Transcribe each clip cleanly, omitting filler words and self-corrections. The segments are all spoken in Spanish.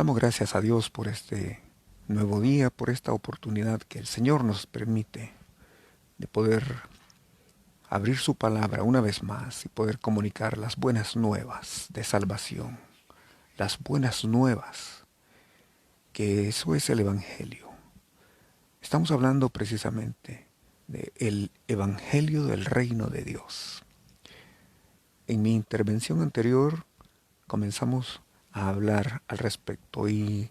Damos gracias a Dios por este nuevo día, por esta oportunidad que el Señor nos permite de poder abrir su palabra una vez más y poder comunicar las buenas nuevas de salvación, las buenas nuevas, que eso es el Evangelio. Estamos hablando precisamente del Evangelio del Reino de Dios. En mi intervención anterior comenzamos a hablar al respecto y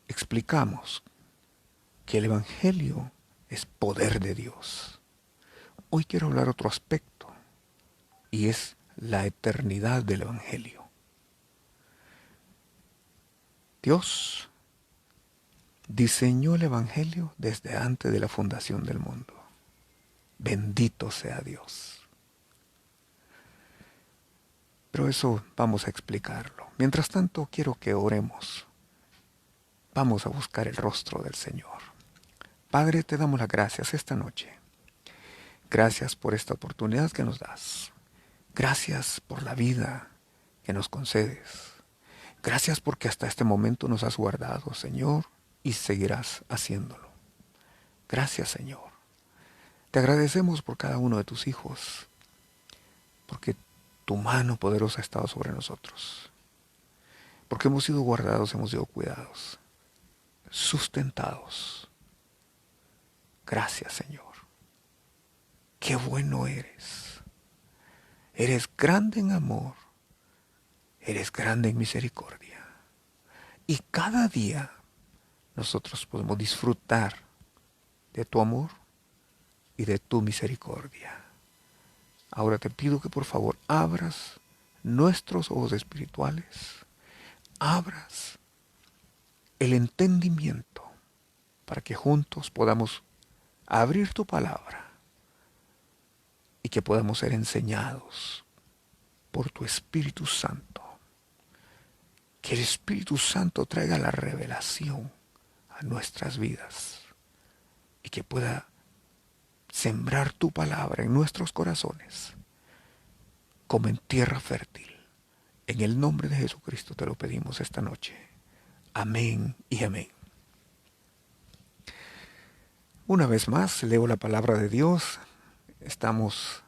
explicamos que el Evangelio es poder de Dios. Hoy quiero hablar otro aspecto y es la eternidad del Evangelio. Dios diseñó el Evangelio desde antes de la fundación del mundo. Bendito sea Dios. Pero eso vamos a explicarlo. Mientras tanto, quiero que oremos. Vamos a buscar el rostro del Señor. Padre, te damos las gracias esta noche. Gracias por esta oportunidad que nos das. Gracias por la vida que nos concedes. Gracias porque hasta este momento nos has guardado, Señor, y seguirás haciéndolo. Gracias, Señor. Te agradecemos por cada uno de tus hijos, porque tu mano poderosa ha estado sobre nosotros. Porque hemos sido guardados, hemos sido cuidados, sustentados. Gracias, Señor. Qué bueno eres. Eres grande en amor. Eres grande en misericordia. Y cada día nosotros podemos disfrutar de tu amor y de tu misericordia. Ahora te pido que por favor abras nuestros ojos espirituales, abras el entendimiento para que juntos podamos abrir tu palabra y que podamos ser enseñados por tu Espíritu Santo. Que el Espíritu Santo traiga la revelación a nuestras vidas y que pueda sembrar tu palabra en nuestros corazones como en tierra fértil. En el nombre de Jesucristo te lo pedimos esta noche. Amén y amén. Una vez más leo la palabra de Dios. Estamos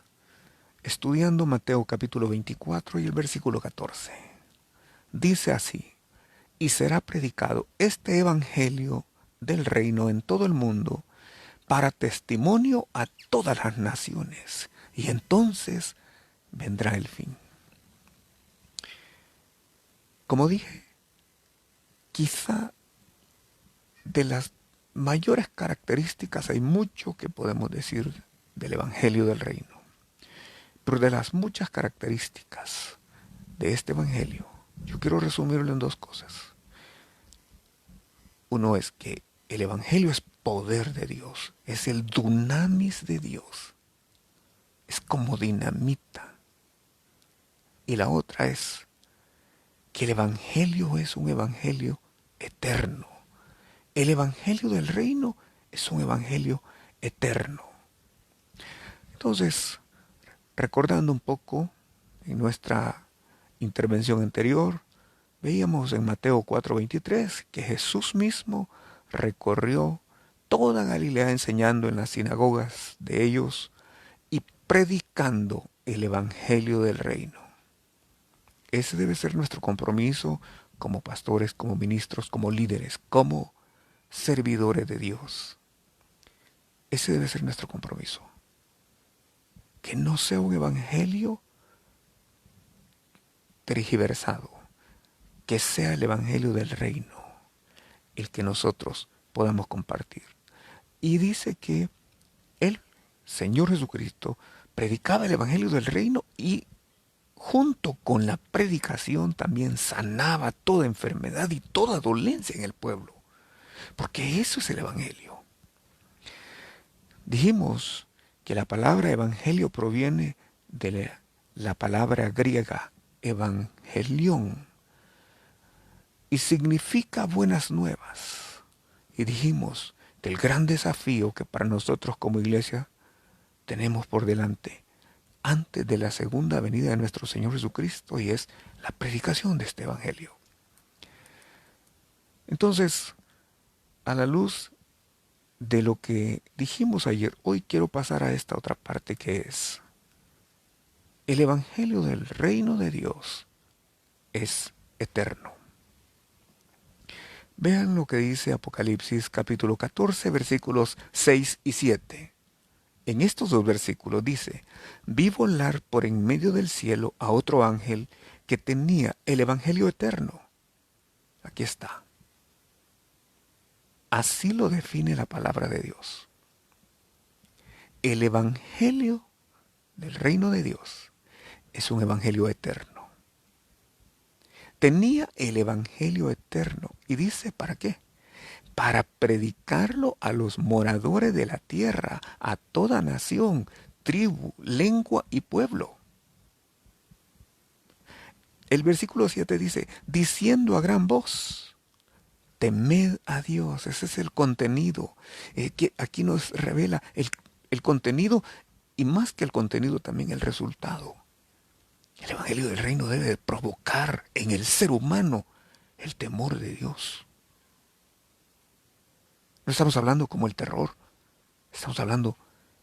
estudiando Mateo capítulo 24 y el versículo 14. Dice así: y será predicado este evangelio del reino en todo el mundo para testimonio a todas las naciones, y entonces vendrá el fin. Como dije, quizá de las mayores características, hay mucho que podemos decir del evangelio del reino, pero de las muchas características de este evangelio, yo quiero resumirlo en dos cosas. Uno es que el evangelio es poder de Dios, es el dunamis de Dios, es como dinamita. Y la otra es que el evangelio es un evangelio eterno. El evangelio del reino es un evangelio eterno. Entonces, recordando un poco en nuestra intervención anterior, veíamos en Mateo 4:23 que Jesús mismo recorrió toda Galilea enseñando en las sinagogas de ellos y predicando el evangelio del reino. Ese debe ser nuestro compromiso como pastores, como ministros, como líderes, como servidores de Dios. Ese debe ser nuestro compromiso. Que no sea un evangelio tergiversado, que sea el evangelio del reino el que nosotros podamos compartir. Y dice que el Señor Jesucristo predicaba el evangelio del reino y junto con la predicación también sanaba toda enfermedad y toda dolencia en el pueblo. Porque eso es el evangelio. Dijimos que la palabra evangelio proviene de la palabra griega evangelión y significa buenas nuevas. Y dijimos del gran desafío que para nosotros como iglesia tenemos por delante antes de la segunda venida de nuestro Señor Jesucristo, y es la predicación de este evangelio. Entonces, a la luz de lo que dijimos ayer, hoy quiero pasar a esta otra parte que es: el Evangelio del Reino de Dios es eterno. Vean lo que dice Apocalipsis capítulo 14, versículos 6 y 7. En estos dos versículos dice: vi volar por en medio del cielo a otro ángel que tenía el Evangelio eterno. Aquí está. Así lo define la palabra de Dios. El Evangelio del Reino de Dios es un Evangelio eterno. Tenía el Evangelio eterno. Y dice, ¿para qué? Para predicarlo a los moradores de la tierra, a toda nación, tribu, lengua y pueblo. El versículo 7 dice: diciendo a gran voz, temed a Dios. Ese es el contenido. Que aquí nos revela el contenido, y más que el contenido, también el resultado. El Evangelio del Reino debe de provocar en el ser humano el temor de Dios. No estamos hablando como el terror. Estamos hablando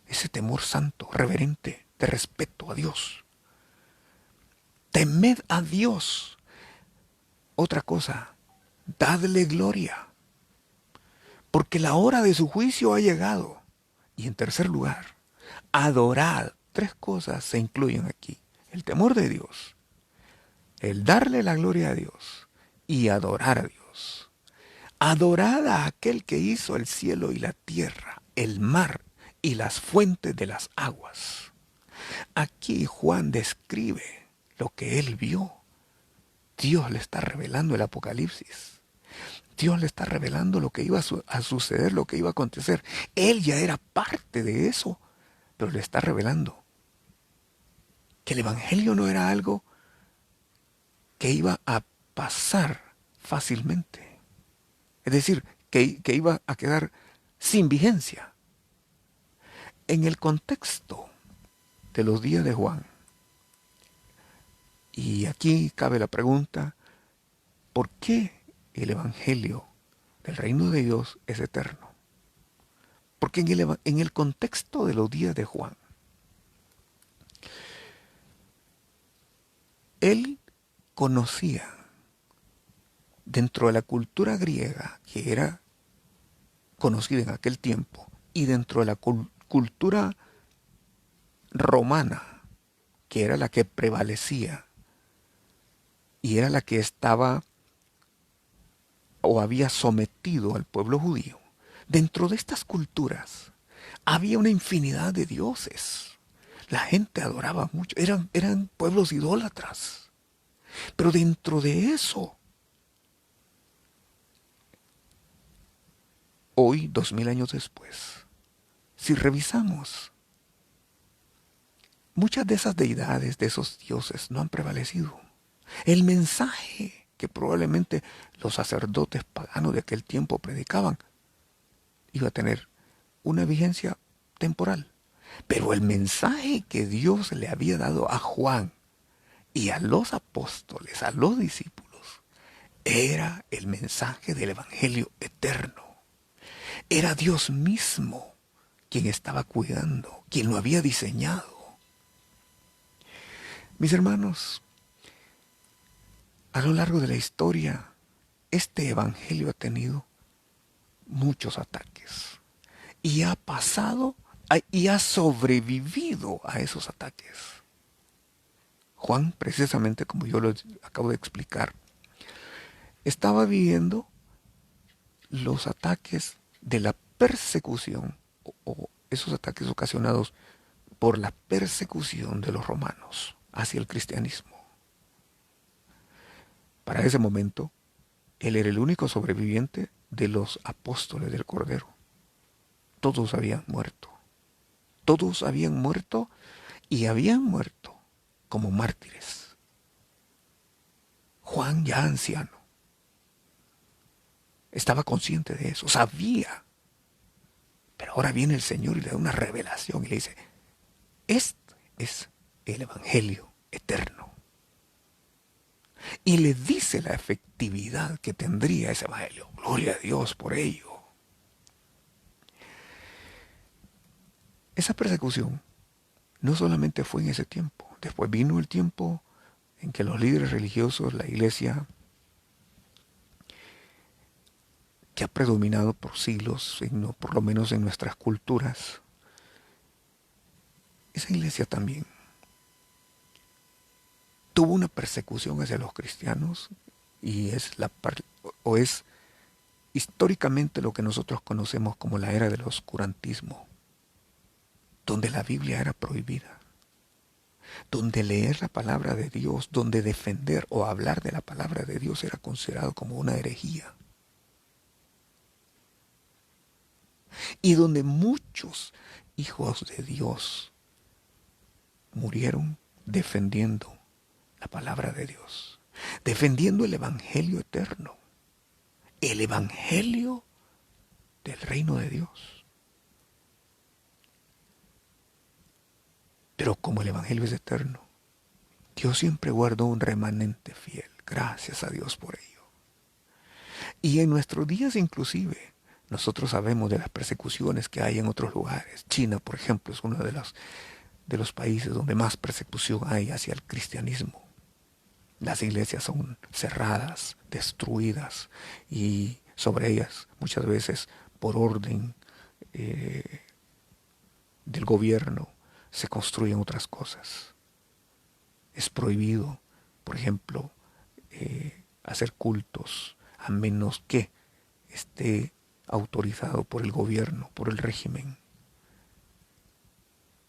ese temor santo, reverente, de respeto a Dios. Temed a Dios. Otra cosa, dadle gloria, porque la hora de su juicio ha llegado. Y en tercer lugar, adorad. Tres cosas se incluyen aquí: el temor de Dios, el darle la gloria a Dios y adorar a Dios. Adorad a aquel que hizo el cielo y la tierra, el mar y las fuentes de las aguas. Aquí Juan describe lo que él vio. Dios le está revelando el Apocalipsis. Dios le está revelando lo que iba a suceder, lo que iba a acontecer. Él ya era parte de eso, pero le está revelando que el Evangelio no era algo que iba a pasar fácilmente. Es decir, que iba a quedar sin vigencia. En el contexto de los días de Juan, y aquí cabe la pregunta: ¿por qué el Evangelio del Reino de Dios es eterno? Porque en el contexto de los días de Juan, él conocía dentro de la cultura griega, que era conocida en aquel tiempo, y dentro de la cultura romana, que era la que prevalecía y era la que estaba o había sometido al pueblo judío. Dentro de estas culturas había una infinidad de dioses. La gente adoraba mucho, eran pueblos idólatras. Pero dentro de eso, hoy, 2000 años después, si revisamos, muchas de esas deidades, de esos dioses, no han prevalecido. El mensaje que probablemente los sacerdotes paganos de aquel tiempo predicaban iba a tener una vigencia temporal. Pero el mensaje que Dios le había dado a Juan y a los apóstoles, a los discípulos, era el mensaje del Evangelio eterno. Era Dios mismo quien estaba cuidando, quien lo había diseñado. Mis hermanos, a lo largo de la historia, este Evangelio ha tenido muchos ataques y ha pasado y ha sobrevivido a esos ataques. Juan, precisamente como yo lo acabo de explicar, estaba viviendo los ataques de la persecución, o esos ataques ocasionados por la persecución de los romanos hacia el cristianismo. Para ese momento, él era el único sobreviviente de los apóstoles del Cordero. Todos habían muerto. Todos habían muerto y habían muerto como mártires. Juan, ya anciano, estaba consciente de eso, sabía. Pero ahora viene el Señor y le da una revelación y le dice: este es el Evangelio eterno. Y le dice la efectividad que tendría ese evangelio. Gloria a Dios por ello. Esa persecución no solamente fue en ese tiempo. Después vino el tiempo en que los líderes religiosos, la iglesia, que ha predominado por siglos, por lo menos en nuestras culturas, esa iglesia también tuvo una persecución hacia los cristianos y es históricamente lo que nosotros conocemos como la era del oscurantismo, donde la Biblia era prohibida, donde leer la palabra de Dios, donde defender o hablar de la palabra de Dios era considerado como una herejía. Y donde muchos hijos de Dios murieron defendiendo la palabra de Dios, defendiendo el evangelio eterno, el evangelio del reino de Dios. Pero como el evangelio es eterno, Dios siempre guardó un remanente fiel. Gracias a Dios por ello. Y en nuestros días inclusive, nosotros sabemos de las persecuciones que hay en otros lugares. China, por ejemplo, es uno de los países donde más persecución hay hacia el cristianismo. Las iglesias son cerradas, destruidas, y sobre ellas muchas veces por orden del gobierno se construyen otras cosas. Es prohibido, por ejemplo, hacer cultos a menos que esté autorizado por el gobierno, por el régimen.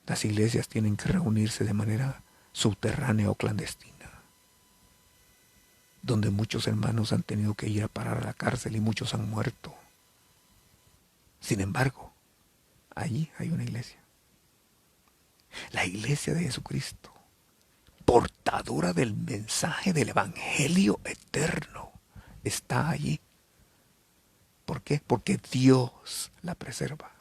Las iglesias tienen que reunirse de manera subterránea o clandestina, donde muchos hermanos han tenido que ir a parar a la cárcel y muchos han muerto. Sin embargo, allí hay una iglesia. La iglesia de Jesucristo, portadora del mensaje del evangelio eterno, está allí. ¿Por qué? Porque Dios la preserva.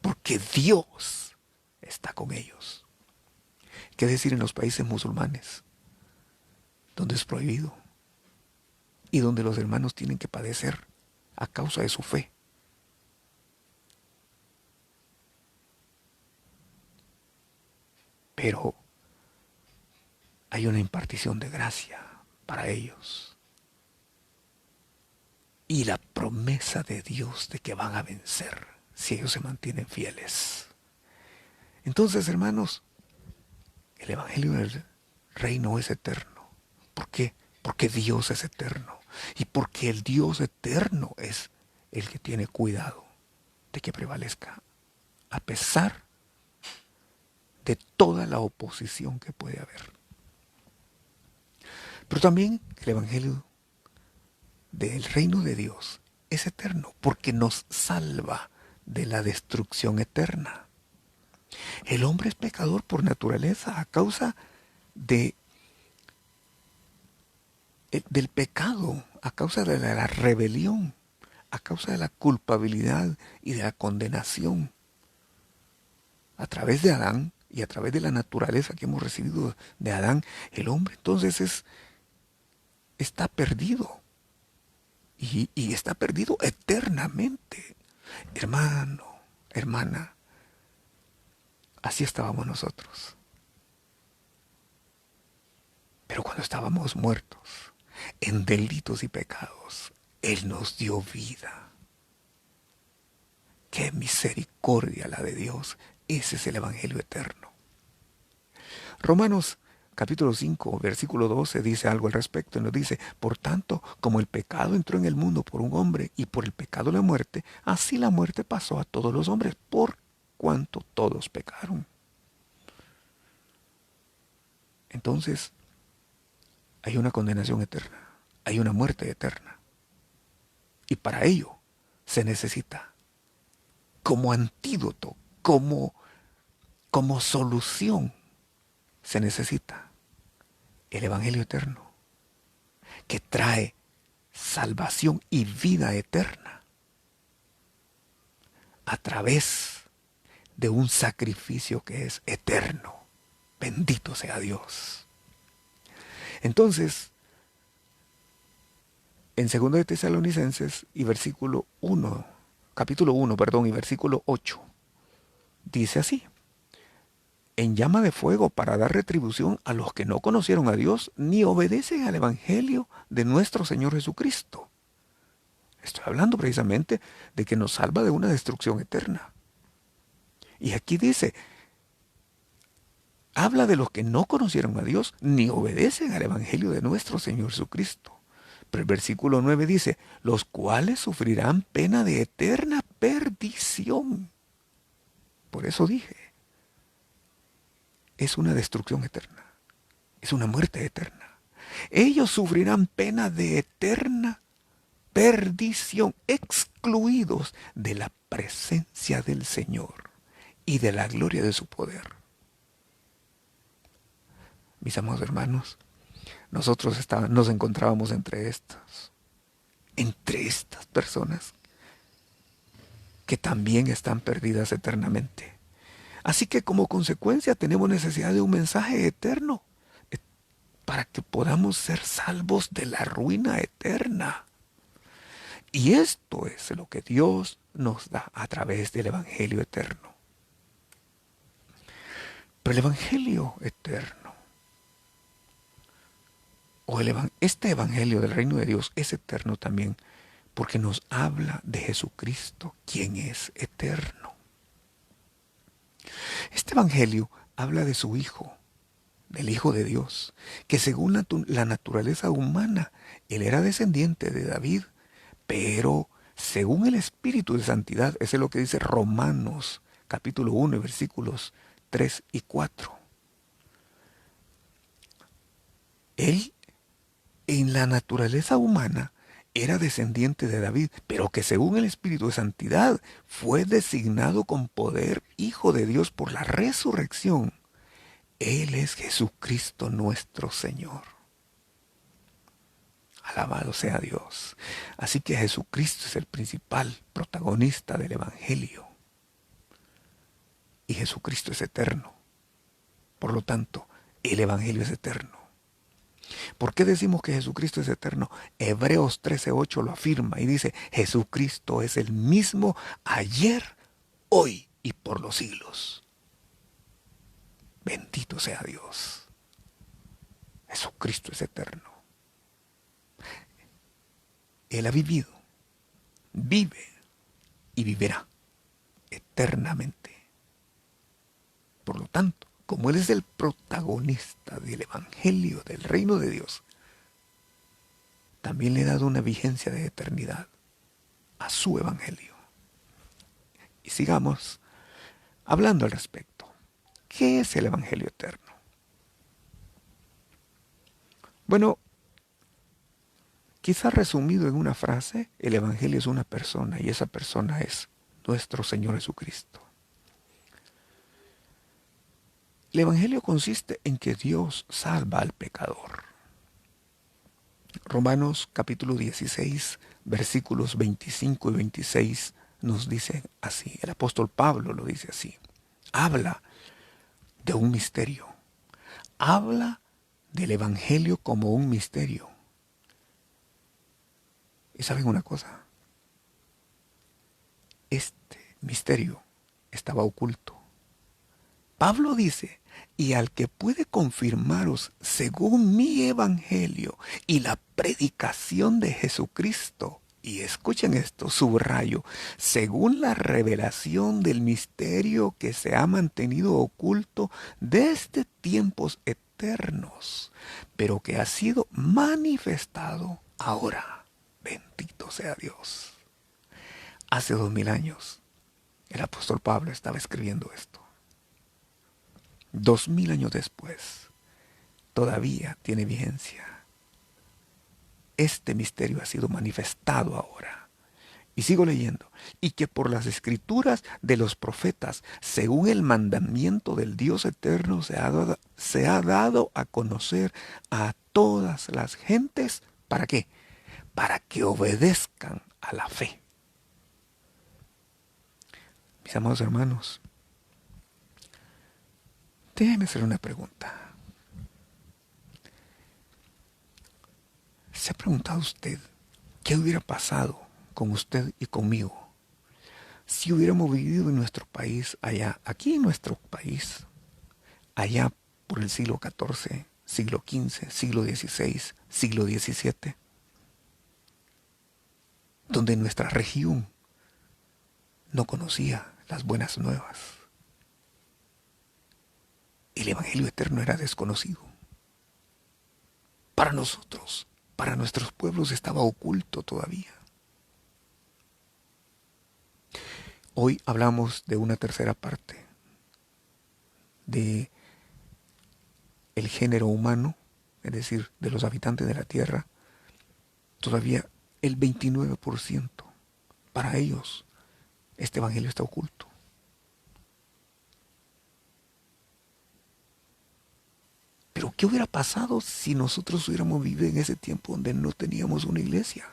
Porque Dios está con ellos. ¿Qué decir en los países musulmanes, donde es prohibido y donde los hermanos tienen que padecer a causa de su fe? Pero hay una impartición de gracia para ellos y la promesa de Dios de que van a vencer si ellos se mantienen fieles. Entonces, hermanos, el evangelio del reino es eterno. ¿Por qué? Porque Dios es eterno y porque el Dios eterno es el que tiene cuidado de que prevalezca a pesar de toda la oposición que puede haber. Pero también el evangelio del reino de Dios es eterno porque nos salva de la destrucción eterna. El hombre es pecador por naturaleza a causa del pecado, a causa de la rebelión, a causa de la culpabilidad y de la condenación. A través de Adán y a través de la naturaleza que hemos recibido de Adán, el hombre entonces está perdido. Y está perdido eternamente. Hermano, hermana, así estábamos nosotros. Pero cuando estábamos muertos en delitos y pecados, Él nos dio vida. ¡Qué misericordia la de Dios! Ese es el Evangelio eterno. Romanos capítulo 5, versículo 12 dice algo al respecto y nos dice: por tanto, como el pecado entró en el mundo por un hombre y por el pecado la muerte, así la muerte pasó a todos los hombres por cuanto todos pecaron. Entonces, hay una condenación eterna, hay una muerte eterna. Y para ello se necesita como antídoto, como solución, se necesita el Evangelio eterno, que trae salvación y vida eterna a través de un sacrificio que es eterno. Bendito sea Dios. Entonces, En 2 de Tesalonicenses y capítulo 1, perdón, y versículo 8, dice así: en llama de fuego para dar retribución a los que no conocieron a Dios ni obedecen al Evangelio de nuestro Señor Jesucristo. Estoy hablando precisamente de que nos salva de una destrucción eterna. Y aquí dice, habla de los que no conocieron a Dios ni obedecen al Evangelio de nuestro Señor Jesucristo. Pero el versículo 9 dice, los cuales sufrirán pena de eterna perdición. Por eso dije, es una destrucción eterna, es una muerte eterna. Ellos sufrirán pena de eterna perdición, excluidos de la presencia del Señor y de la gloria de su poder. Mis amados hermanos, nosotros nos encontrábamos entre estas personas que también están perdidas eternamente. Así que como consecuencia tenemos necesidad de un mensaje eterno para que podamos ser salvos de la ruina eterna. Y esto es lo que Dios nos da a través del Evangelio eterno. Pero el Evangelio eterno, este Evangelio del reino de Dios es eterno también porque nos habla de Jesucristo, quien es eterno. Este Evangelio habla de su Hijo, del Hijo de Dios, que según la naturaleza humana, él era descendiente de David, pero según el Espíritu de Santidad, eso es lo que dice Romanos capítulo 1, versículos 3 y 4. Él, en la naturaleza humana, era descendiente de David, pero que según el Espíritu de Santidad fue designado con poder Hijo de Dios por la resurrección. Él es Jesucristo nuestro Señor. Alabado sea Dios. Así que Jesucristo es el principal protagonista del Evangelio. Y Jesucristo es eterno. Por lo tanto, el Evangelio es eterno. ¿Por qué decimos que Jesucristo es eterno? Hebreos 13:8 lo afirma y dice, Jesucristo es el mismo ayer, hoy y por los siglos. Bendito sea Dios. Jesucristo es eterno. Él ha vivido, vive y vivirá eternamente. Por lo tanto, como Él es el protagonista del Evangelio del reino de Dios, también le he dado una vigencia de eternidad a su Evangelio. Y sigamos hablando al respecto. ¿Qué es el Evangelio eterno? Bueno, quizá resumido en una frase, el Evangelio es una persona y esa persona es nuestro Señor Jesucristo. El Evangelio consiste en que Dios salva al pecador. Romanos capítulo 16, versículos 25 y 26 nos dice así. El apóstol Pablo lo dice así. Habla de un misterio. Habla del Evangelio como un misterio. ¿Y saben una cosa? Este misterio estaba oculto. Pablo dice, y al que puede confirmaros según mi evangelio y la predicación de Jesucristo, y escuchen esto, subrayo, según la revelación del misterio que se ha mantenido oculto desde tiempos eternos, pero que ha sido manifestado ahora. Bendito sea Dios. Hace 2000 años, el apóstol Pablo estaba escribiendo esto. 2000 años después, todavía tiene vigencia. Este misterio ha sido manifestado ahora. Y sigo leyendo. Y que por las escrituras de los profetas, según el mandamiento del Dios eterno, se ha dado a conocer a todas las gentes. ¿Para qué? Para que obedezcan a la fe. Mis amados hermanos, déjeme hacer una pregunta. ¿Se ha preguntado usted ¿Qué hubiera pasado con usted y conmigo si hubiéramos vivido en nuestro país allá, aquí en nuestro país, allá por el siglo XIV, siglo XV, siglo XVI, siglo XVII, donde nuestra región no conocía las buenas nuevas? El Evangelio eterno era desconocido. Para nosotros, para nuestros pueblos estaba oculto todavía. Hoy hablamos de una tercera parte de el género humano, es decir, de los habitantes de la tierra. Todavía el 29% para ellos este evangelio está oculto. Pero ¿qué hubiera pasado si nosotros hubiéramos vivido en ese tiempo donde no teníamos una iglesia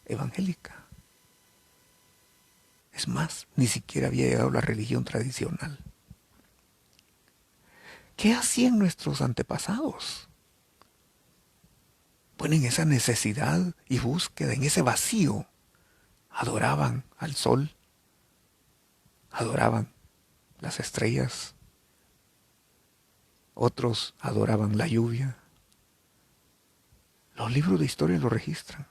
evangélica? Es más, ni siquiera había llegado la religión tradicional. ¿Qué hacían nuestros antepasados? Bueno, en esa necesidad y búsqueda, en ese vacío, adoraban al sol, adoraban las estrellas, otros adoraban la lluvia. Los libros de historia lo registran.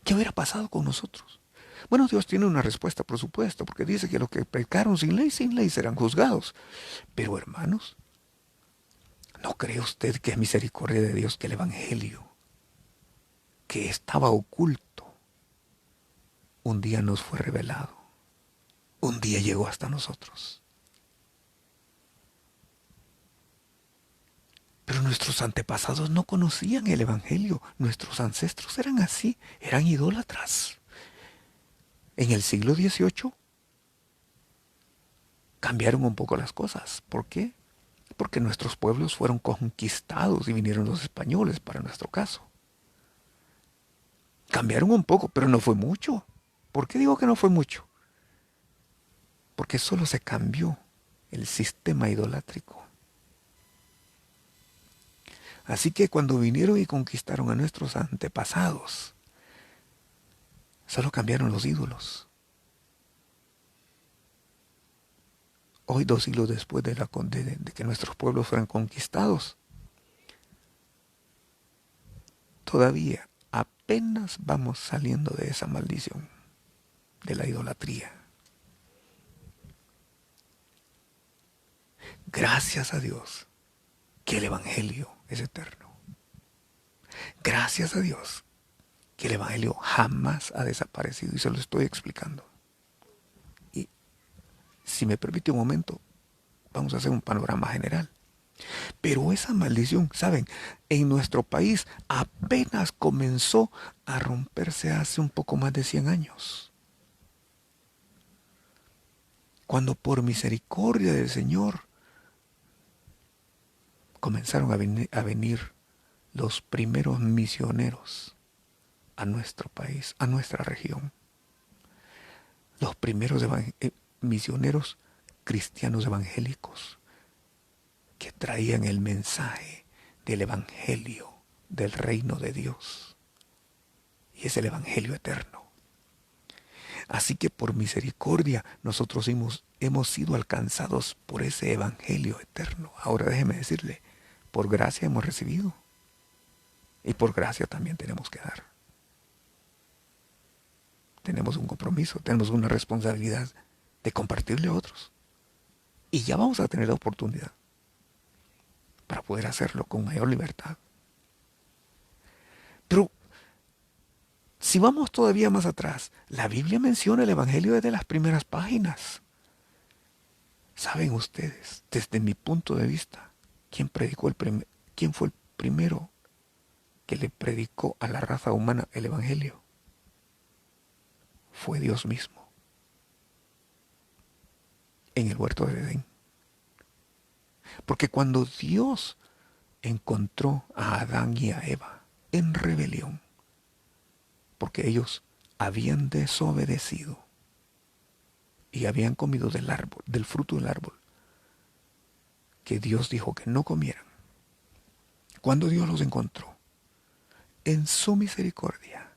¿Qué hubiera pasado con nosotros? Bueno, Dios tiene una respuesta, por supuesto, porque dice que los que pecaron sin ley serán juzgados. Pero hermanos, ¿no cree usted que es misericordia de Dios que el Evangelio, que estaba oculto, un día nos fue revelado? Un día llegó hasta nosotros. Pero nuestros antepasados no conocían el Evangelio. Nuestros ancestros eran así, eran idólatras. En el siglo XVIII cambiaron un poco las cosas. ¿Por qué? Porque nuestros pueblos fueron conquistados y vinieron los españoles, para nuestro caso. Cambiaron un poco, pero no fue mucho. ¿Por qué digo que no fue mucho? Porque solo se cambió el sistema idolátrico. Así que cuando vinieron y conquistaron a nuestros antepasados, solo cambiaron los ídolos. Hoy, 2 siglos después de que nuestros pueblos fueran conquistados, todavía apenas vamos saliendo de esa maldición, de la idolatría. Gracias a Dios que el Evangelio es eterno. Gracias a Dios que el Evangelio jamás ha desaparecido, y se lo estoy explicando. Y si me permite un momento, vamos a hacer un panorama general. Pero esa maldición, ¿saben? En nuestro país apenas comenzó a romperse hace un poco más de 100 años. Cuando por misericordia del Señor comenzaron a venir los primeros misioneros a nuestro país, a nuestra región. Los primeros misioneros cristianos evangélicos que traían el mensaje del Evangelio del reino de Dios. Y es el Evangelio eterno. Así que por misericordia nosotros hemos sido alcanzados por ese Evangelio eterno. Ahora déjeme decirle, por gracia hemos recibido. Y por gracia también tenemos que dar. Tenemos un compromiso, tenemos una responsabilidad de compartirle a otros. Y ya vamos a tener la oportunidad para poder hacerlo con mayor libertad. Pero si vamos todavía más atrás, la Biblia menciona el Evangelio desde las primeras páginas. ¿Saben ustedes, desde mi punto de vista, quién fue el primero que le predicó a la raza humana el Evangelio? Fue Dios mismo, en el huerto de Edén. Porque cuando Dios encontró a Adán y a Eva en rebelión, porque ellos habían desobedecido y habían comido del fruto del árbol que Dios dijo que no comieran. Cuando Dios los encontró, en su misericordia,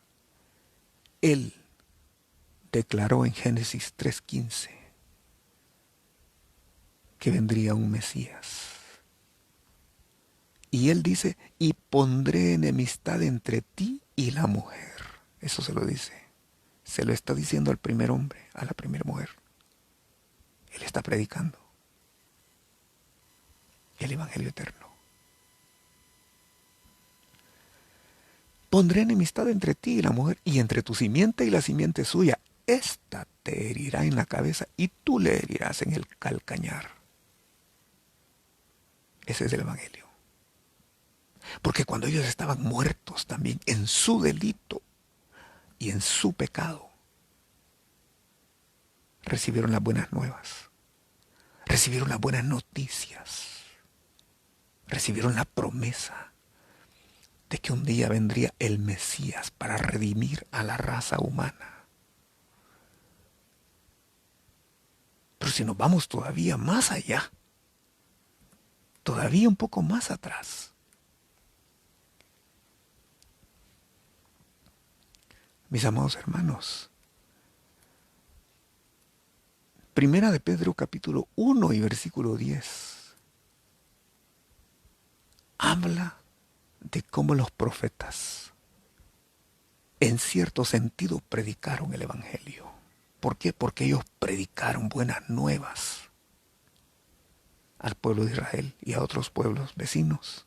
Él declaró en Génesis 3:15 que vendría un Mesías. Y Él dice, y pondré enemistad entre ti y la mujer. Eso se lo dice. Se lo está diciendo al primer hombre, a la primera mujer. Él está predicando el Evangelio eterno. Pondré enemistad entre ti y la mujer, y entre tu simiente y la simiente suya. Esta te herirá en la cabeza y tú le herirás en el calcañar. Ese es el Evangelio. Porque cuando ellos estaban muertos también en su delito y en su pecado, recibieron las buenas nuevas, recibieron las buenas noticias, recibieron la promesa de que un día vendría el Mesías para redimir a la raza humana. Pero si nos vamos todavía más allá, todavía un poco más atrás, mis amados hermanos, Primera de Pedro capítulo 1 y versículo 10 habla de cómo los profetas en cierto sentido predicaron el Evangelio. ¿Por qué? Porque ellos predicaron buenas nuevas al pueblo de Israel y a otros pueblos vecinos.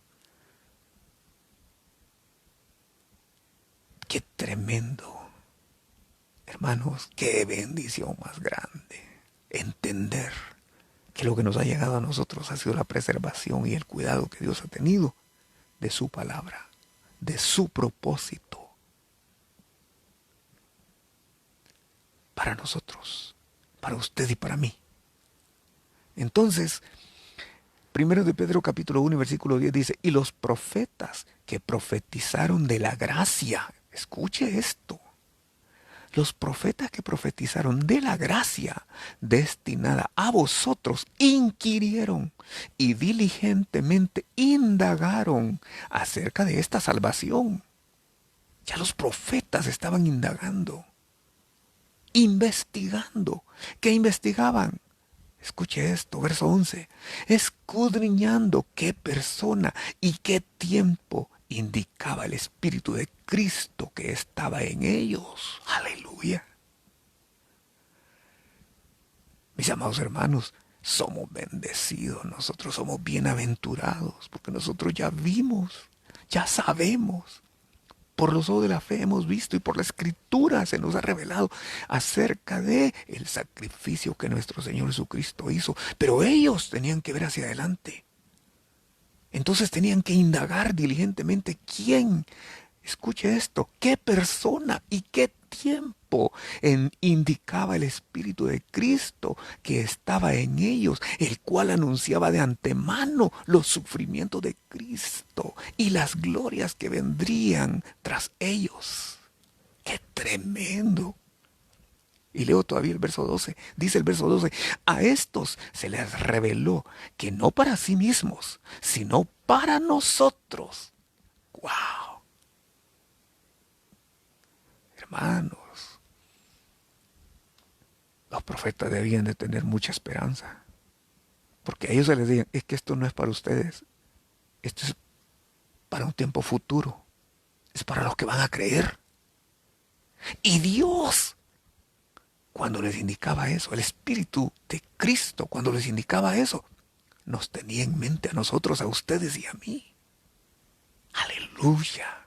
¡Qué tremendo! Hermanos, qué bendición más grande entender que lo que nos ha llegado a nosotros ha sido la preservación y el cuidado que Dios ha tenido de su palabra, de su propósito para nosotros, para usted y para mí. Entonces, primero de Pedro capítulo 1 versículo 10 dice, y los profetas que profetizaron de la gracia, escuche esto, los profetas que profetizaron de la gracia destinada a vosotros inquirieron y diligentemente indagaron acerca de esta salvación. Ya los profetas estaban indagando, investigando. ¿Qué investigaban? Escuche esto, verso 11. Escudriñando qué persona y qué tiempo indicaba el Espíritu de Cristo que estaba en ellos. Aleluya. Mis amados hermanos, somos bendecidos, nosotros somos bienaventurados, porque nosotros ya vimos, ya sabemos. Por los ojos de la fe hemos visto y por la Escritura se nos ha revelado acerca de el sacrificio que nuestro Señor Jesucristo hizo. Pero ellos tenían que ver hacia adelante. Entonces tenían que indagar diligentemente quién, escuche esto, qué persona y qué tiempo indicaba el Espíritu de Cristo que estaba en ellos, el cual anunciaba de antemano los sufrimientos de Cristo y las glorias que vendrían tras ellos. ¡Qué tremendo! Y leo todavía el verso 12. Dice el verso 12, a estos se les reveló que no para sí mismos, sino para nosotros. ¡Wow! Hermanos, los profetas debían de tener mucha esperanza. Porque a ellos se les decía, es que esto no es para ustedes. Esto es para un tiempo futuro. Es para los que van a creer. Y Dios, cuando les indicaba eso, el Espíritu de Cristo, cuando les indicaba eso, nos tenía en mente a nosotros, a ustedes y a mí. Aleluya.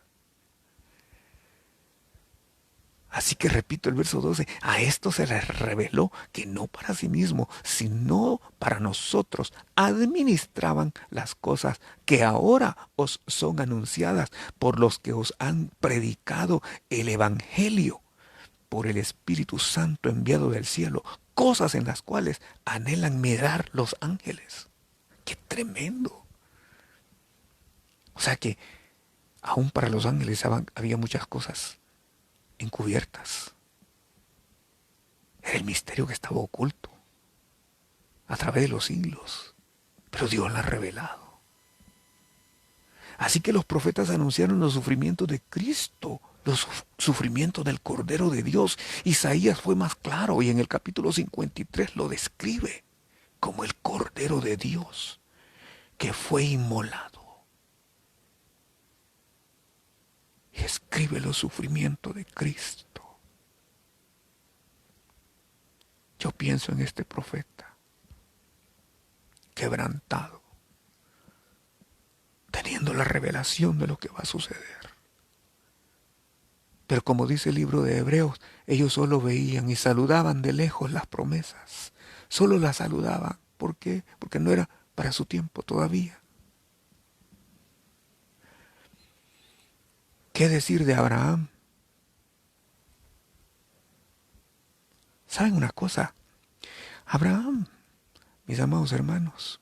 Así que repito el verso 12, a esto se les reveló que no para sí mismo, sino para nosotros administraban las cosas que ahora os son anunciadas por los que os han predicado el Evangelio, por el Espíritu Santo enviado del cielo, cosas en las cuales anhelan mirar los ángeles. ¡Qué tremendo! O sea que aún para los ángeles había muchas cosas encubiertas. Era el misterio que estaba oculto a través de los siglos, pero Dios lo ha revelado. Así que los profetas anunciaron los sufrimientos de Cristo, los sufrimientos del Cordero de Dios. Isaías fue más claro y en el capítulo 53 lo describe como el Cordero de Dios que fue inmolado. Y escribe los sufrimientos de Cristo. Yo pienso en este profeta, quebrantado, teniendo la revelación de lo que va a suceder. Pero como dice el libro de Hebreos, ellos solo veían y saludaban de lejos las promesas. Solo las saludaban. ¿Por qué? Porque no era para su tiempo todavía. ¿Qué decir de Abraham? ¿Saben una cosa? Abraham, mis amados hermanos,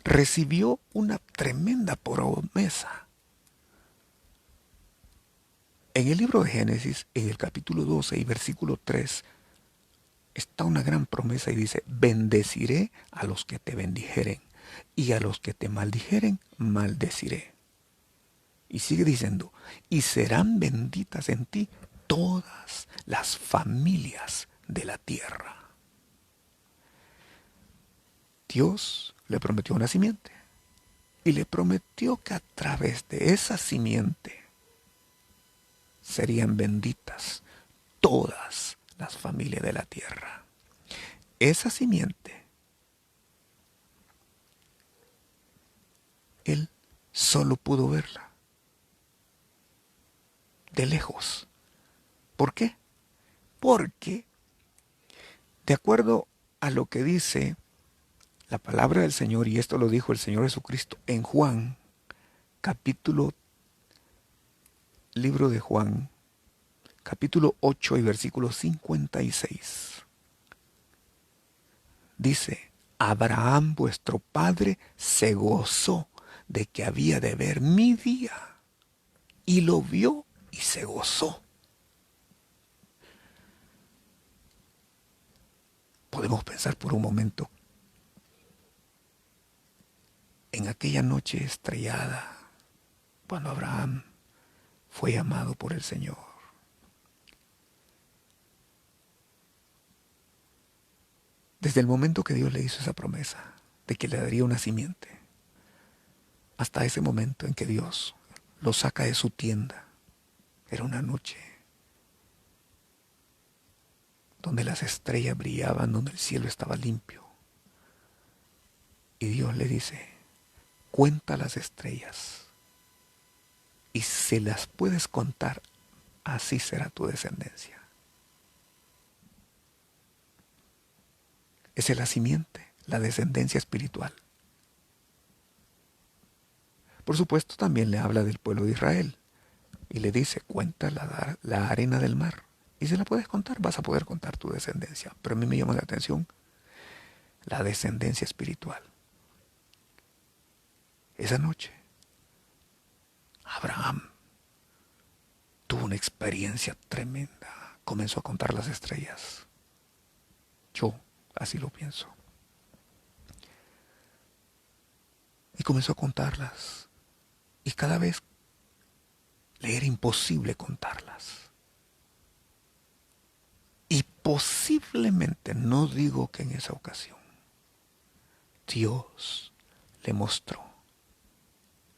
recibió una tremenda promesa. En el libro de Génesis, en el capítulo 12 y versículo 3, está una gran promesa y dice, bendeciré a los que te bendijeren y a los que te maldijeren, maldeciré. Y sigue diciendo, y serán benditas en ti todas las familias de la tierra. Dios le prometió una simiente y le prometió que a través de esa simiente serían benditas todas las familias de la tierra. Esa simiente, él solo pudo verla de lejos. ¿Por qué? Porque, de acuerdo a lo que dice la palabra del Señor, y esto lo dijo el Señor Jesucristo en Juan, libro de Juan, capítulo 8 y versículo 56. Dice, Abraham vuestro padre se gozó de que había de ver mi día, y lo vio y se gozó. Podemos pensar por un momento en aquella noche estrellada, cuando Abraham fue llamado por el Señor. Desde el momento que Dios le hizo esa promesa de que le daría una simiente, hasta ese momento en que Dios lo saca de su tienda, era una noche donde las estrellas brillaban, donde el cielo estaba limpio. Y Dios le dice, cuenta las estrellas, y si las puedes contar, así será tu descendencia. Esa es la simiente, la descendencia espiritual. Por supuesto, también le habla del pueblo de Israel y le dice, cuenta la arena del mar. Y si la puedes contar, vas a poder contar tu descendencia. Pero a mí me llama la atención la descendencia espiritual. Esa noche, Abraham tuvo una experiencia tremenda. Comenzó a contar las estrellas. Yo así lo pienso. Y comenzó a contarlas. Y cada vez le era imposible contarlas. Y posiblemente, no digo que en esa ocasión, Dios le mostró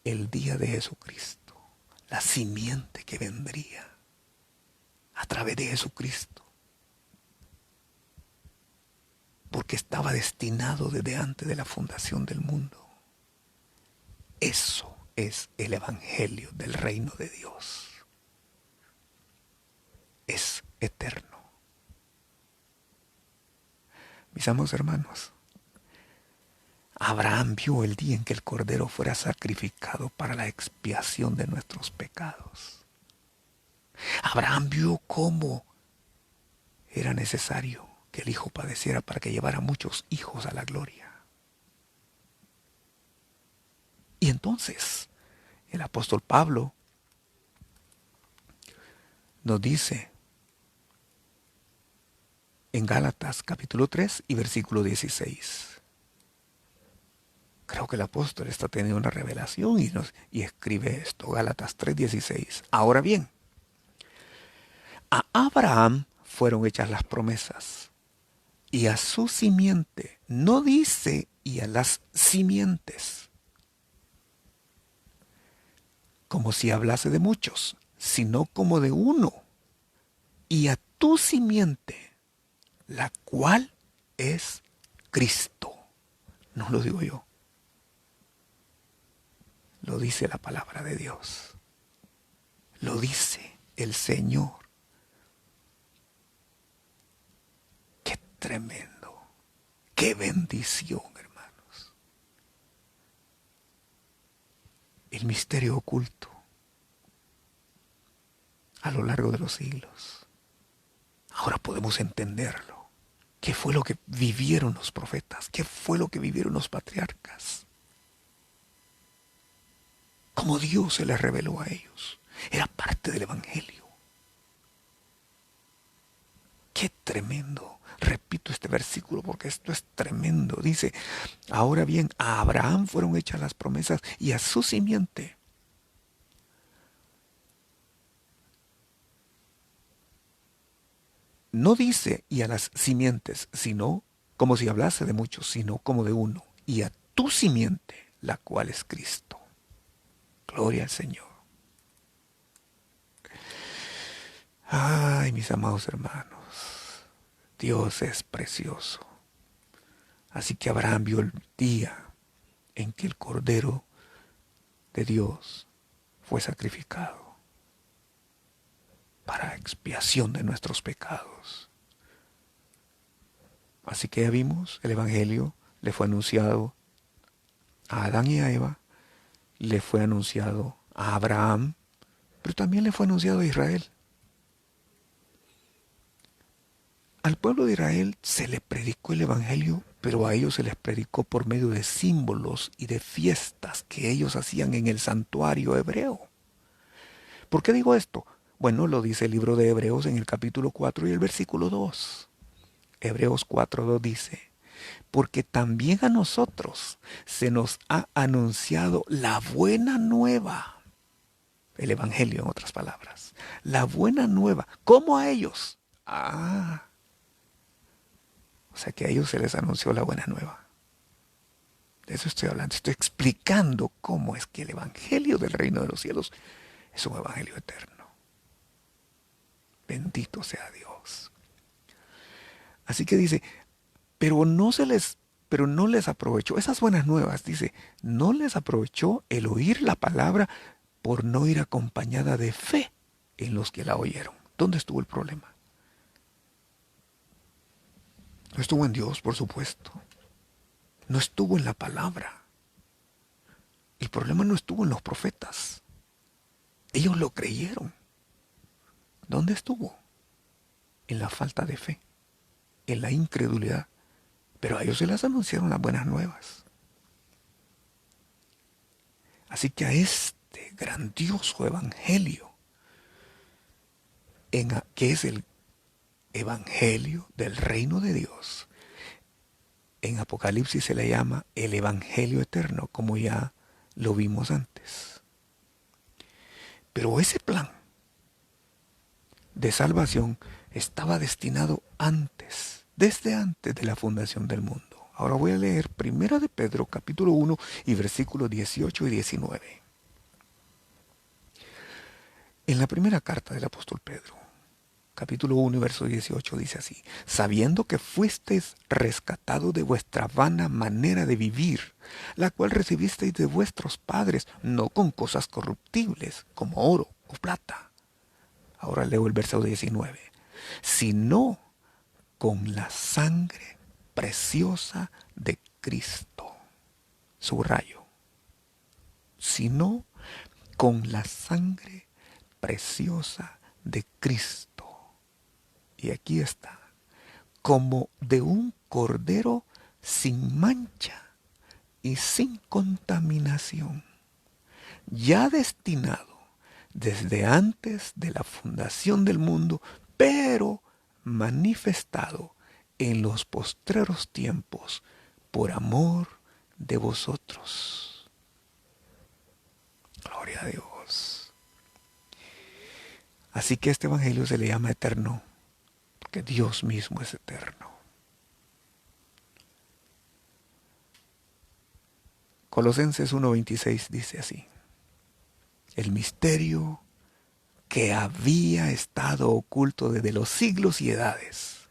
el día de Jesucristo, la simiente que vendría a través de Jesucristo, porque estaba destinado desde antes de la fundación del mundo. Eso es el evangelio del reino de Dios. Es eterno. Mis amados hermanos, Abraham vio el día en que el Cordero fuera sacrificado para la expiación de nuestros pecados. Abraham vio cómo era necesario que el Hijo padeciera para que llevara muchos hijos a la gloria. Y entonces, el apóstol Pablo nos dice en Gálatas capítulo 3 y versículo 16. Creo que el apóstol está teniendo una revelación y escribe esto, Gálatas 3:16. Ahora bien, a Abraham fueron hechas las promesas y a su simiente, no dice y a las simientes, como si hablase de muchos, sino como de uno, y a tu simiente, la cual es Cristo. No lo digo yo, lo dice la palabra de Dios, lo dice el Señor. Qué tremendo, qué bendición, hermanos. El misterio oculto a lo largo de los siglos. Ahora podemos entenderlo. ¿Qué fue lo que vivieron los profetas? ¿Qué fue lo que vivieron los patriarcas? Cómo Dios se les reveló a ellos. Era parte del Evangelio. Qué tremendo. Repito este versículo porque esto es tremendo. Dice, ahora bien, a Abraham fueron hechas las promesas y a su simiente. No dice y a las simientes, sino como si hablase de muchos, sino como de uno. Y a tu simiente, la cual es Cristo. Gloria al Señor. Ay, mis amados hermanos, Dios es precioso. Así que Abraham vio el día en que el Cordero de Dios fue sacrificado para expiación de nuestros pecados. Así que ya vimos, el Evangelio le fue anunciado a Adán y a Eva, le fue anunciado a Abraham, pero también le fue anunciado a Israel. Al pueblo de Israel se le predicó el Evangelio, pero a ellos se les predicó por medio de símbolos y de fiestas que ellos hacían en el santuario hebreo. ¿Por qué digo esto? Bueno, lo dice el libro de Hebreos en el capítulo 4 y el versículo 2. Hebreos 4:2 dice, porque también a nosotros se nos ha anunciado la buena nueva, el Evangelio en otras palabras, la buena nueva, ¿cómo a ellos? O sea que a ellos se les anunció la buena nueva. De eso estoy hablando, estoy explicando cómo es que el Evangelio del reino de los cielos es un Evangelio eterno. Bendito sea Dios. Así que dice, pero no les aprovechó, esas buenas nuevas, dice, no les aprovechó el oír la palabra por no ir acompañada de fe en los que la oyeron. ¿Dónde estuvo el problema? No estuvo en Dios, por supuesto. No estuvo en la palabra. El problema no estuvo en los profetas. Ellos lo creyeron. ¿Dónde estuvo? En la falta de fe, en la incredulidad. Pero a ellos se les anunciaron las buenas nuevas. Así que a este grandioso evangelio, que es el evangelio del reino de Dios, en Apocalipsis se le llama el evangelio eterno, como ya lo vimos antes. Pero ese plan de salvación estaba destinado antes, desde antes de la fundación del mundo. Ahora voy a leer 1 de Pedro, capítulo 1 y versículos 18 y 19. En la primera carta del apóstol Pedro, capítulo 1 y verso 18 dice así, sabiendo que fuisteis rescatados de vuestra vana manera de vivir, la cual recibisteis de vuestros padres, no con cosas corruptibles, como oro o plata. Ahora leo el verso 19, sino con la sangre preciosa de Cristo. Subrayo, sino con la sangre preciosa de Cristo. Y aquí está, como de un cordero sin mancha y sin contaminación, ya destinado desde antes de la fundación del mundo, pero manifestado en los postreros tiempos por amor de vosotros. Gloria a Dios. Así que este evangelio se le llama eterno, porque Dios mismo es eterno. Colosenses 1:26 dice así: el misterio que había estado oculto desde los siglos y edades,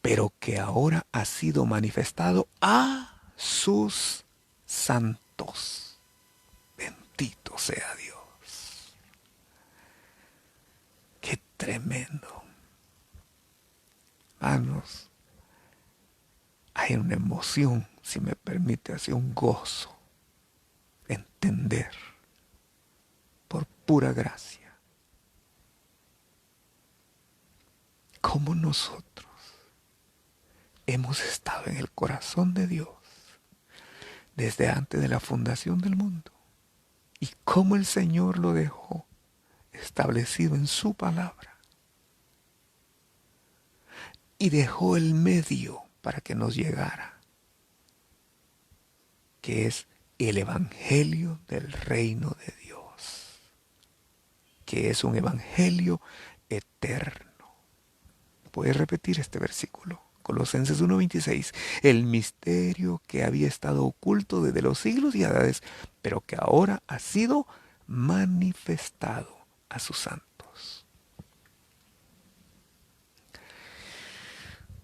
pero que ahora ha sido manifestado a sus santos. Bendito sea Dios. Qué tremendo. Hermanos, hay una emoción, si me permite, así un gozo, entender por pura gracia cómo nosotros hemos estado en el corazón de Dios desde antes de la fundación del mundo y cómo el Señor lo dejó establecido en su palabra y dejó el medio para que nos llegara, que es el evangelio del reino de Dios, que es un evangelio eterno. ¿Puedes repetir este versículo? Colosenses 1:26, el misterio que había estado oculto desde los siglos y edades, pero que ahora ha sido manifestado a sus santos.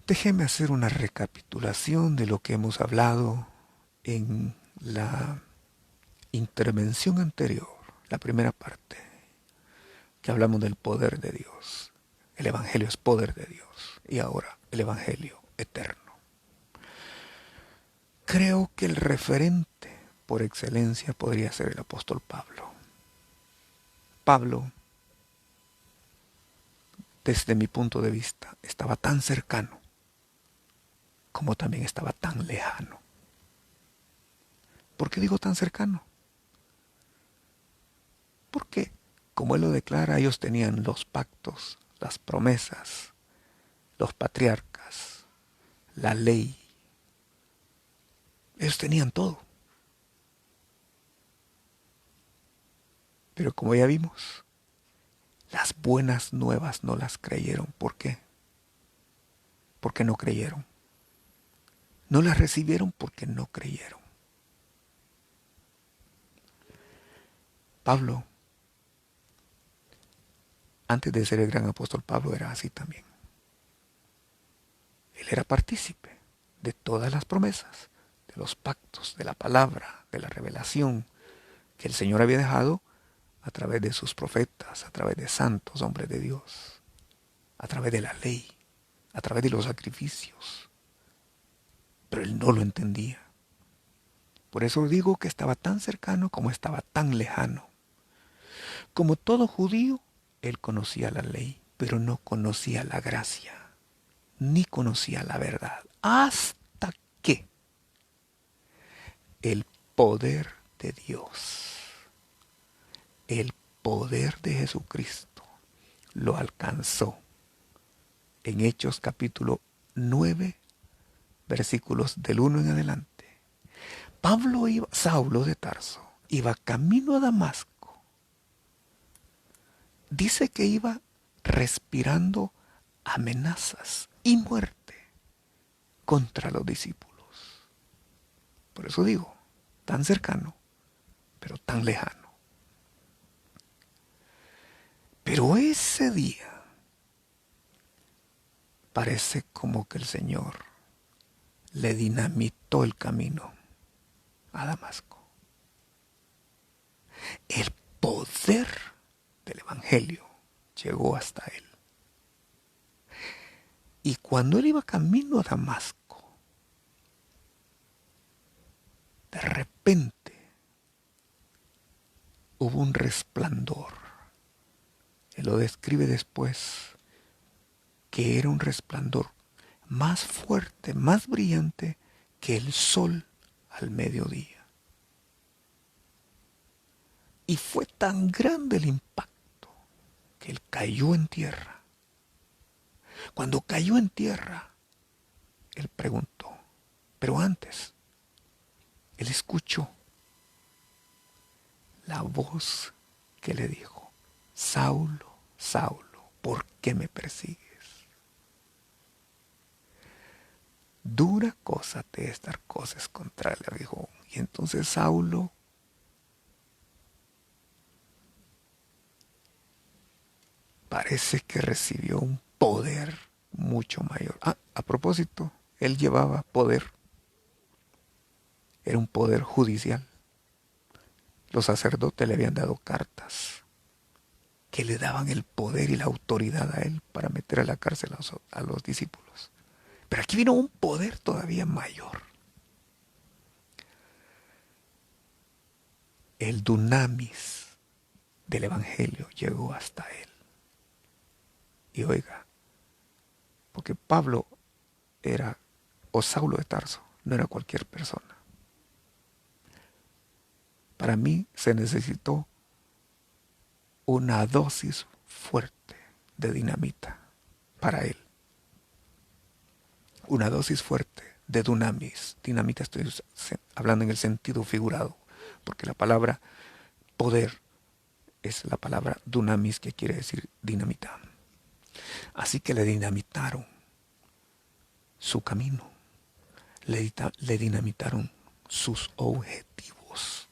Déjeme hacer una recapitulación de lo que hemos hablado en la intervención anterior, la primera parte, que hablamos del poder de Dios. El evangelio es poder de Dios y ahora el evangelio eterno. Creo que el referente por excelencia podría ser el apóstol Pablo. Pablo, desde mi punto de vista, estaba tan cercano como también estaba tan lejano. ¿Por qué digo tan cercano? Porque, como él lo declara, ellos tenían los pactos, las promesas, los patriarcas, la ley. Ellos tenían todo. Pero como ya vimos, las buenas nuevas no las creyeron. ¿Por qué? Porque no creyeron. No las recibieron porque no creyeron. Pablo, antes de ser el gran apóstol Pablo, era así también. Él era partícipe de todas las promesas, de los pactos, de la palabra, de la revelación que el Señor había dejado a través de sus profetas, a través de santos hombres de Dios, a través de la ley, a través de los sacrificios. Pero él no lo entendía. Por eso digo que estaba tan cercano como estaba tan lejano. Como todo judío, él conocía la ley, pero no conocía la gracia, ni conocía la verdad. Hasta que el poder de Dios, el poder de Jesucristo, lo alcanzó. En Hechos capítulo 9, versículos del 1 en adelante. Saulo de Tarso, iba camino a Damasco. Dice que iba respirando amenazas y muerte contra los discípulos. Por eso digo, tan cercano, pero tan lejano. Pero ese día parece como que el Señor le dinamitó el camino a Damasco. El poder del Evangelio llegó hasta él. Y cuando él iba camino a Damasco, de repente hubo un resplandor. Él lo describe después, que era un resplandor más fuerte, más brillante que el sol al mediodía. Y fue tan grande el impacto que él cayó en tierra. Cuando cayó en tierra, él preguntó, pero antes, Él escuchó la voz que le dijo: Saulo, Saulo, ¿por qué me persigues? Dura cosa te es dar cosas contra el aguijón. Y entonces Saulo parece que recibió un poder mucho mayor. A propósito, él llevaba poder. Era un poder judicial. Los sacerdotes le habían dado cartas que le daban el poder y la autoridad a él para meter a la cárcel a los discípulos. Pero aquí vino un poder todavía mayor. El dunamis del Evangelio llegó hasta él. Y oiga, porque Pablo era, o Saulo de Tarso, no era cualquier persona. Para mí se necesitó una dosis fuerte de dinamita para él. Una dosis fuerte de dunamis. Dinamita estoy hablando en el sentido figurado, porque la palabra poder es la palabra dunamis, que quiere decir dinamita. Así que le dinamitaron su camino, le dinamitaron sus objetivos,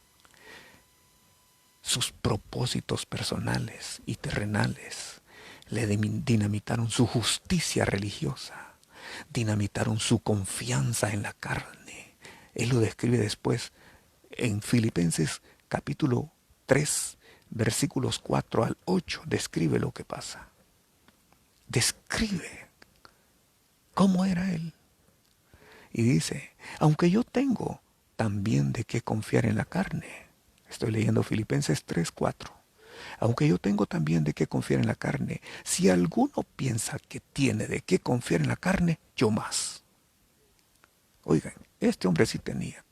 sus propósitos personales y terrenales, le dinamitaron su justicia religiosa, dinamitaron su confianza en la carne. Él lo describe después en Filipenses capítulo 3, versículos 4 al 8, describe lo que pasa. Describe cómo era él. Y dice: aunque yo tengo también de qué confiar en la carne. Estoy leyendo Filipenses 3, 4. Aunque yo tengo también de qué confiar en la carne, si alguno piensa que tiene de qué confiar en la carne, yo más. Oigan, este hombre sí tenía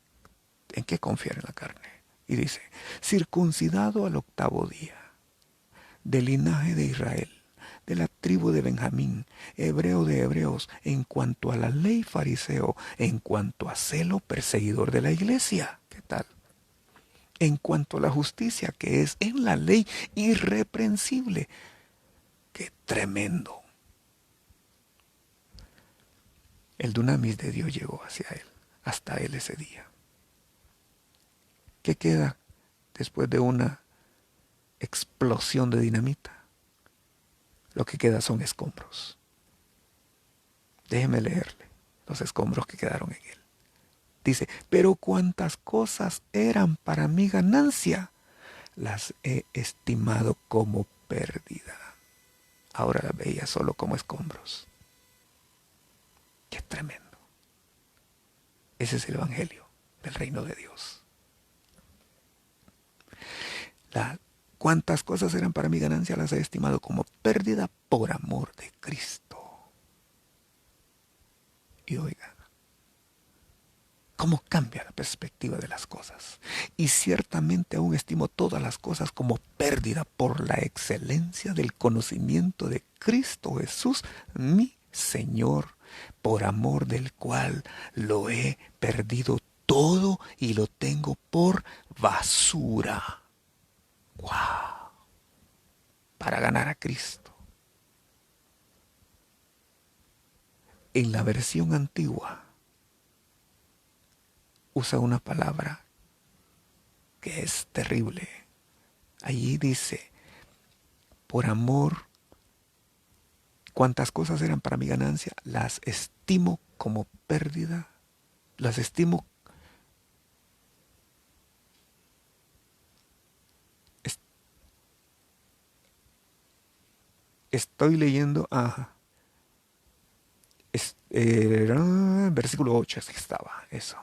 en qué confiar en la carne. Y dice: circuncidado al 8º día, del linaje de Israel, de la tribu de Benjamín, hebreo de hebreos, en cuanto a la ley fariseo, en cuanto a celo perseguidor de la iglesia. ¿Qué tal? En cuanto a la justicia que es en la ley, irreprensible. ¡Qué tremendo! El dunamis de Dios llegó hacia él, hasta él ese día. ¿Qué queda después de una explosión de dinamita? Lo que queda son escombros. Déjeme leerle los escombros que quedaron en él. Dice: pero cuantas cosas eran para mi ganancia, las he estimado como pérdida. Ahora las veía solo como escombros. ¡Qué tremendo! Ese es el Evangelio del reino de Dios. Cuántas cosas eran para mi ganancia, las he estimado como pérdida por amor de Cristo. Y oigan, cómo cambia la perspectiva de las cosas. Y ciertamente aún estimo todas las cosas como pérdida por la excelencia del conocimiento de Cristo Jesús, mi Señor, por amor del cual lo he perdido todo y lo tengo por basura. ¡Wow! Para ganar a Cristo. En la versión antigua usa una palabra que es terrible. Allí dice: por amor, cuantas cosas eran para mi ganancia, las estimo como pérdida. Las estimo. Estoy leyendo, versículo 8, así estaba, eso.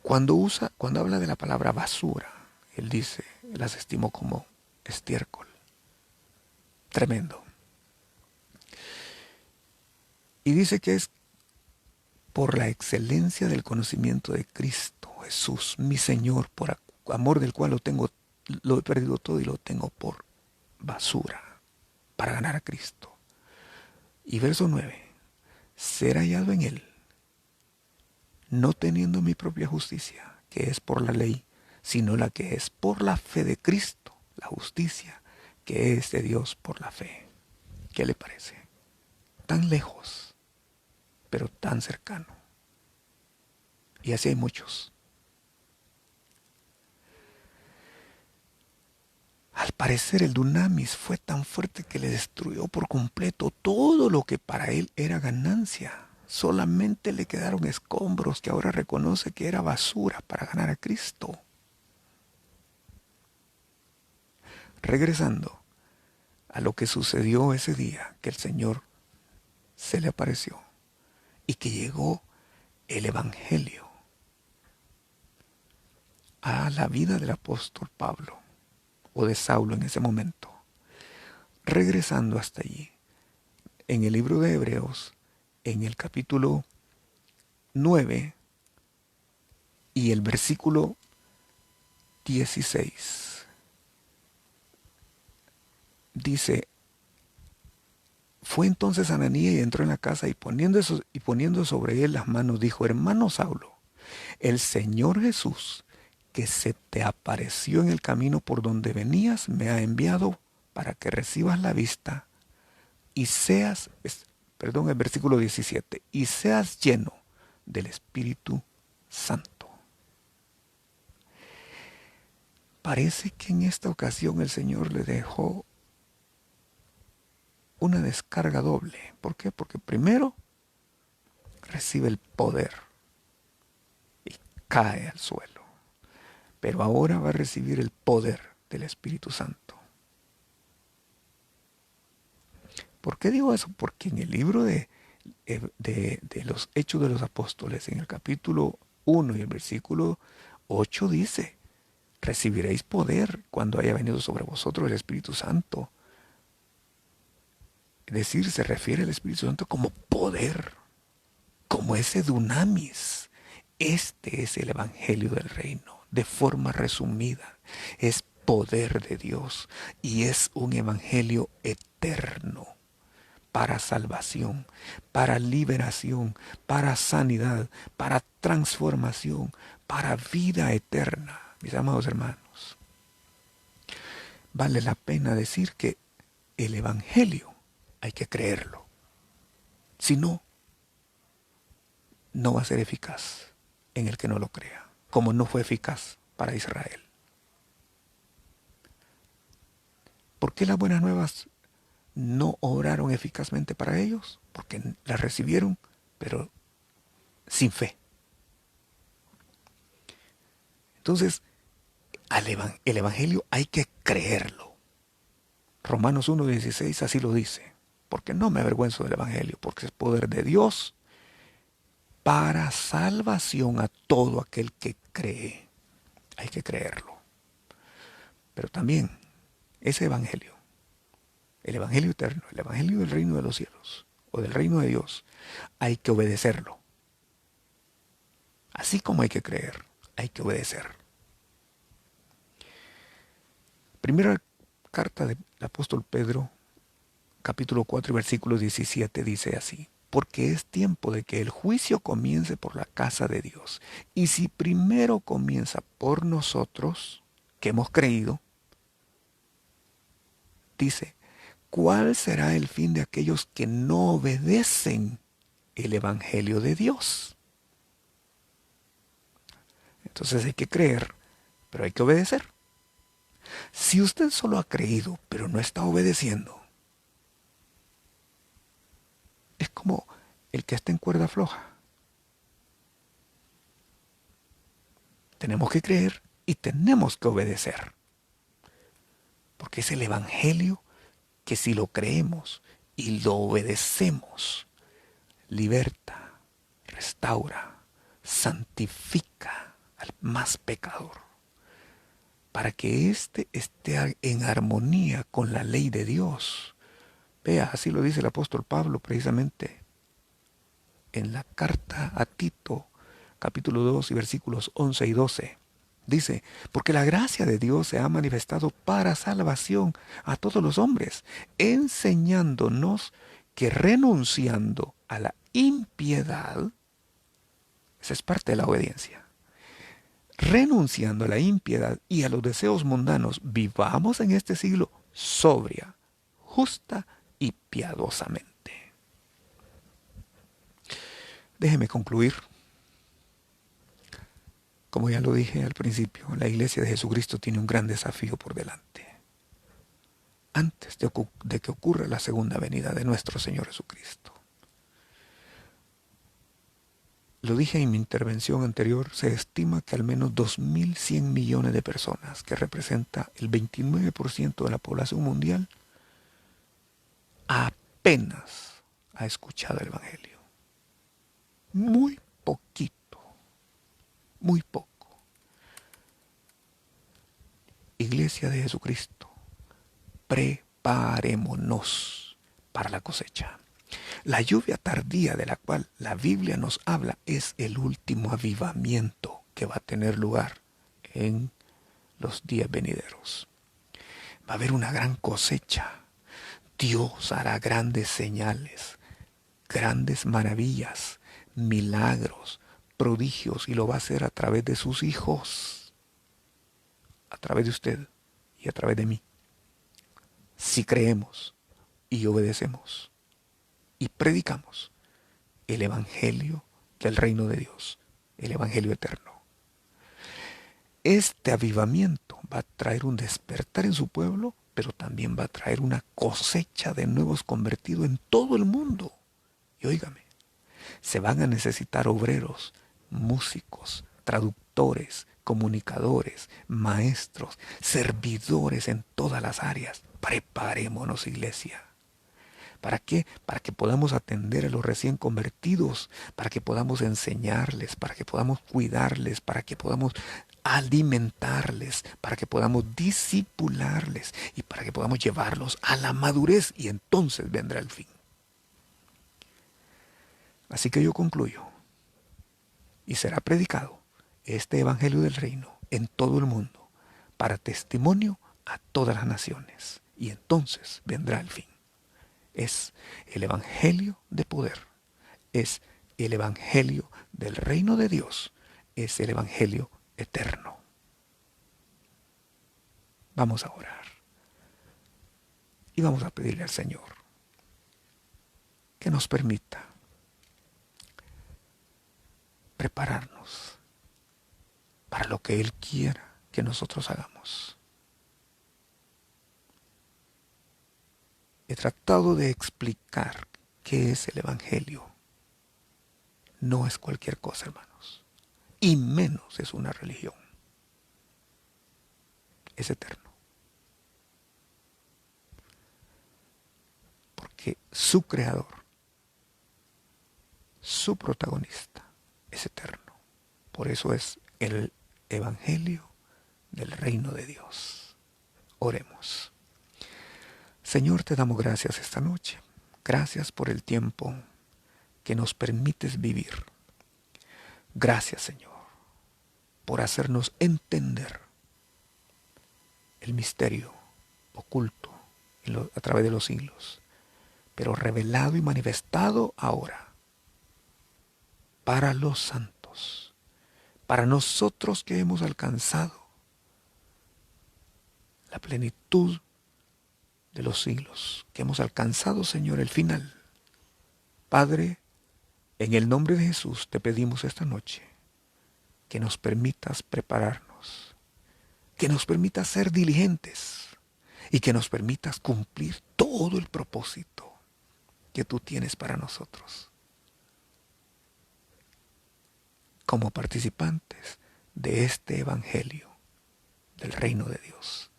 Cuando habla de la palabra basura, él dice: las estimo como estiércol. Tremendo. Y dice que es por la excelencia del conocimiento de Cristo Jesús, mi Señor, por amor del cual lo he perdido todo y lo tengo por basura, para ganar a Cristo. Y verso 9: ser hallado en Él, no teniendo mi propia justicia, que es por la ley, sino la que es por la fe de Cristo, la justicia que es de Dios por la fe. ¿Qué le parece? Tan lejos, pero tan cercano. Y así hay muchos. Al parecer el dunamis fue tan fuerte que le destruyó por completo todo lo que para él era ganancia. Solamente le quedaron escombros que ahora reconoce que era basura para ganar a Cristo. Regresando a lo que sucedió ese día que el Señor se le apareció y que llegó el Evangelio a la vida del apóstol Pablo o de Saulo en ese momento. Regresando hasta allí, en el libro de Hebreos, en el capítulo 9 y el versículo 16, dice: fue entonces Ananías y entró en la casa y poniendo sobre él las manos, dijo: hermano Saulo, el Señor Jesús, que se te apareció en el camino por donde venías, me ha enviado para que recibas la vista y seas, el versículo 17, y seas lleno del Espíritu Santo. Parece que en esta ocasión el Señor le dejó una descarga doble. ¿Por qué? Porque primero recibe el poder y cae al suelo. Pero ahora va a recibir el poder del Espíritu Santo. ¿Por qué digo eso? Porque en el libro de los Hechos de los Apóstoles, en el capítulo 1 y el versículo 8 dice: recibiréis poder cuando haya venido sobre vosotros el Espíritu Santo. Es decir, se refiere al Espíritu Santo como poder, como ese dunamis. Este es el Evangelio del Reino, de forma resumida. Es poder de Dios y es un Evangelio eterno para salvación, para liberación, para sanidad, para transformación, para vida eterna. Mis amados hermanos, vale la pena decir que el Evangelio hay que creerlo. Si no, no va a ser eficaz en el que no lo crea, como no fue eficaz para Israel. ¿Por qué las buenas nuevas no obraron eficazmente para ellos? Porque las recibieron, pero sin fe. Entonces, el Evangelio hay que creerlo. Romanos 1:16 así lo dice: porque no me avergüenzo del Evangelio, porque es poder de Dios para salvación a todo aquel que cree. Hay que creerlo. Pero también ese Evangelio, el Evangelio eterno, el Evangelio del reino de los cielos o del reino de Dios, hay que obedecerlo. Así como hay que creer, hay que obedecer. Primera carta del apóstol Pedro, capítulo 4, versículo 17, dice así: porque es tiempo de que el juicio comience por la casa de Dios. Y si primero comienza por nosotros, que hemos creído, dice: ¿cuál será el fin de aquellos que no obedecen el Evangelio de Dios? Entonces hay que creer, pero hay que obedecer. Si usted solo ha creído, pero no está obedeciendo, es como el que está en cuerda floja. Tenemos que creer y tenemos que obedecer. Porque es el Evangelio que, si lo creemos y lo obedecemos, liberta, restaura, santifica al más pecador, para que éste esté en armonía con la ley de Dios. Vea, así lo dice el apóstol Pablo precisamente en la carta a Tito, capítulo 2 y versículos 11 y 12. Dice: porque la gracia de Dios se ha manifestado para salvación a todos los hombres, enseñándonos que renunciando a la impiedad, Esa es parte de la obediencia. Renunciando a la impiedad y a los deseos mundanos, vivamos en este siglo sobria, justa y piadosamente. Déjeme concluir. Como ya lo dije al principio, la Iglesia de Jesucristo tiene un gran desafío por delante. Antes de que ocurra la segunda venida de nuestro Señor Jesucristo. Lo dije en mi intervención anterior, se estima que al menos 2.100 millones de personas, que representa el 29% de la población mundial, apenas ha escuchado el Evangelio. Muy poquito, muy poco. Iglesia de Jesucristo, preparémonos para la cosecha. La lluvia tardía de la cual la Biblia nos habla es el último avivamiento que va a tener lugar en los días venideros. Va a haber una gran cosecha. Dios hará grandes señales, grandes maravillas, milagros, prodigios, y lo va a hacer a través de sus hijos, a través de usted y a través de mí. Si creemos y obedecemos y predicamos el Evangelio del reino de Dios, el Evangelio eterno. Este avivamiento va a traer un despertar en su pueblo, pero también va a traer una cosecha de nuevos convertidos en todo el mundo. Y óigame, se van a necesitar obreros, músicos, traductores, comunicadores, maestros, servidores en todas las áreas. Preparémonos, iglesia. ¿Para qué? Para que podamos atender a los recién convertidos, para que podamos enseñarles, para que podamos cuidarles, para que podamos alimentarles, para que podamos discipularles y para que podamos llevarlos a la madurez, y entonces vendrá el fin. Así que yo concluyo, y será predicado este Evangelio del Reino en todo el mundo para testimonio a todas las naciones, y entonces vendrá el fin. Es el Evangelio de poder, es el Evangelio del reino de Dios, es el Evangelio eterno. Vamos a orar y vamos a pedirle al Señor que nos permita prepararnos para lo que Él quiera que nosotros hagamos. He tratado de explicar qué es el Evangelio. No es cualquier cosa, hermanos. Y menos es una religión. Es eterno. Porque su creador, su protagonista, es eterno. Por eso es el Evangelio del reino de Dios. Oremos. Señor, te damos gracias esta noche. Gracias por el tiempo que nos permites vivir. Gracias, Señor, por hacernos entender el misterio oculto a través de los siglos, pero revelado y manifestado ahora para los santos, para nosotros que hemos alcanzado la plenitud de los siglos, que hemos alcanzado, Señor, el final. Padre, en el nombre de Jesús te pedimos esta noche que nos permitas prepararnos, que nos permitas ser diligentes y que nos permitas cumplir todo el propósito que tú tienes para nosotros como participantes de este Evangelio del reino de Dios.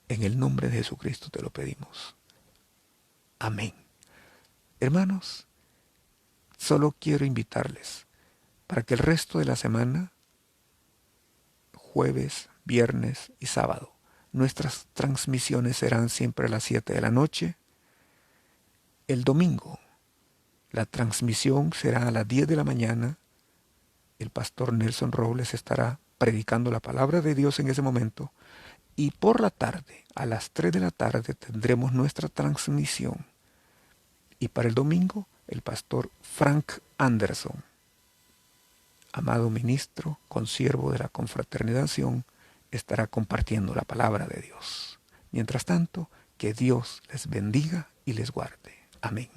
En el nombre de Jesucristo te lo pedimos. Amén. Hermanos, solo quiero invitarles para que el resto de la semana, jueves, viernes y sábado, nuestras transmisiones serán siempre a las 7 de la noche. El domingo, la transmisión será a las 10 de la mañana. El pastor Nelson Robles estará predicando la palabra de Dios en ese momento. Y por la tarde, a las 3 de la tarde, tendremos nuestra transmisión. Y para el domingo, el pastor Frank Anderson amado ministro, consiervo de la confraternización, estará compartiendo la palabra de Dios. Mientras tanto, que Dios les bendiga y les guarde. Amén.